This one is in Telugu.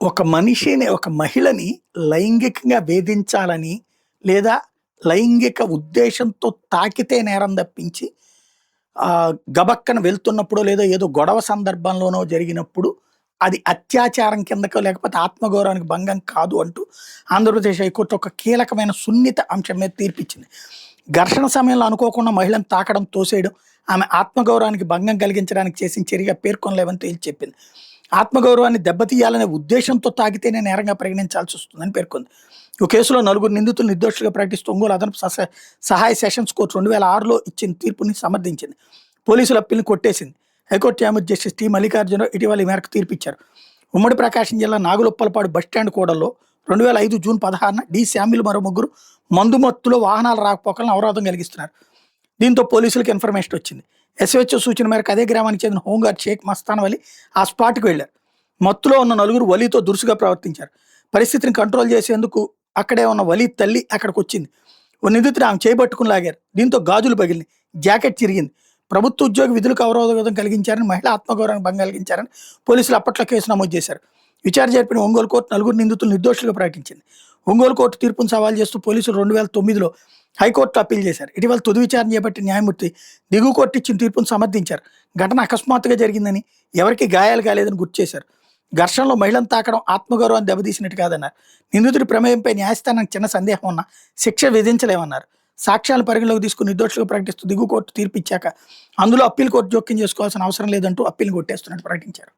ఒక మనిషిని, ఒక మహిళని లైంగికంగా వేధించాలని, లేదా లైంగిక ఉద్దేశంతో తాకితే నేరం తప్పించి, గబక్కన వెళ్తున్నప్పుడో, లేదా ఏదో గొడవ సందర్భంలోనో జరిగినప్పుడు అది అత్యాచారం కిందకో, లేకపోతే ఆత్మగౌరవానికి భంగం కాదు అంటూ ఆంధ్రప్రదేశ్ హైకోర్టు ఒక కీలకమైన సున్నిత అంశం మీద తీర్పిచ్చింది. ఘర్షణ సమయంలో అనుకోకుండా మహిళను తాకడం, తోసేయడం ఆమె ఆత్మగౌరవానికి భంగం కలిగించడానికి చేసిన చర్యగా పేర్కొనలేవని తేల్చి చెప్పింది. ఆత్మగౌరవాన్ని దెబ్బతీయాలనే ఉద్దేశంతో తాకితేనే నేరంగా పరిగణించాల్సి వస్తుందని పేర్కొంది. ఈ కేసులో నలుగురు నిందితులు నిర్దోషులుగా ప్రకటిస్తూ ఒంగోలు అదనపు సహాయ సెషన్స్ కోర్టు 2006లో ఇచ్చిన తీర్పుని సమర్థించింది. పోలీసుల అప్పీల్ని కొట్టేసింది. హైకోర్టు న్యాయమూర్తి జస్టిస్ టి మల్లికార్జునరావు ఇటీవల ఈ మేరకు తీర్పిచ్చారు. ఉమ్మడి ప్రకాశం జిల్లా నాగులుప్పలపాడు బస్టాండ్ కూడల్లో 2005 జూన్ 16న డి శామ్యుల్ మరో ముగ్గురు మందుమత్తులో వాహనాల రాకపోకలను అవరోధం కలిగిస్తున్నారు. దీంతో పోలీసులకు ఇన్ఫర్మేషన్ వచ్చింది. ఎస్హెచ్ఓ సూచన మేరకు అదే గ్రామానికి చెందిన హోంగార్డ్ షేక్ మస్తాన్ వలి ఆ స్పాట్కి వెళ్లారు. మత్తులో ఉన్న నలుగురు వలీతో దురుసుగా ప్రవర్తించారు. పరిస్థితిని కంట్రోల్ చేసేందుకు అక్కడే ఉన్న వలీ తల్లి అక్కడికి వచ్చింది. ఓ నిందితుడు ఆమె చేపట్టుకుని లాగారు. దీంతో గాజులు పగిలింది, జాకెట్ చిరిగింది. ప్రభుత్వ ఉద్యోగి విధులకు అవరోధం కలిగించారని, మహిళా ఆత్మగౌరవానికి భంగం కలిగించారని పోలీసులు అప్పట్లో కేసు నమోదు చేశారు. విచారణ జరిపిన ఒంగోలు కోర్టు నలుగురు నిందితులు నిర్దోషులుగా ప్రకటించింది. ఒంగోలు కోర్టు తీర్పును సవాల్ చేస్తూ పోలీసులు 2009లో హైకోర్టు అప్పీల్ చేశారు. ఇటీవల తుది విచారణ చేపట్టిన న్యాయమూర్తి దిగువ కోర్టు ఇచ్చిన తీర్పును సమర్థించారు. ఘటన అకస్మాత్తుగా జరిగిందని, ఎవరికి గాయాలు కాలేదని గుర్తు చేశారు. ఘర్షణలో మహిళను తాకడం ఆత్మగౌరవాన్ని దెబ్బతీసినట్టు కాదన్నారు. నిందితుడి ప్రమేయంపై న్యాయస్థానానికి చిన్న సందేహం ఉన్నా శిక్ష విధించలేమన్నారు. సాక్ష్యాలను పరిగణలోకి తీసుకుని నిర్దోషులుగా ప్రకటిస్తూ దిగువ కోర్టు తీర్పు ఇచ్చాక అందులో అప్పీల్ కోర్టు జోక్యం చేసుకోవాల్సిన అవసరం లేదంటూ అప్పీల్ని కొట్టేస్తున్నట్టు ప్రకటించారు.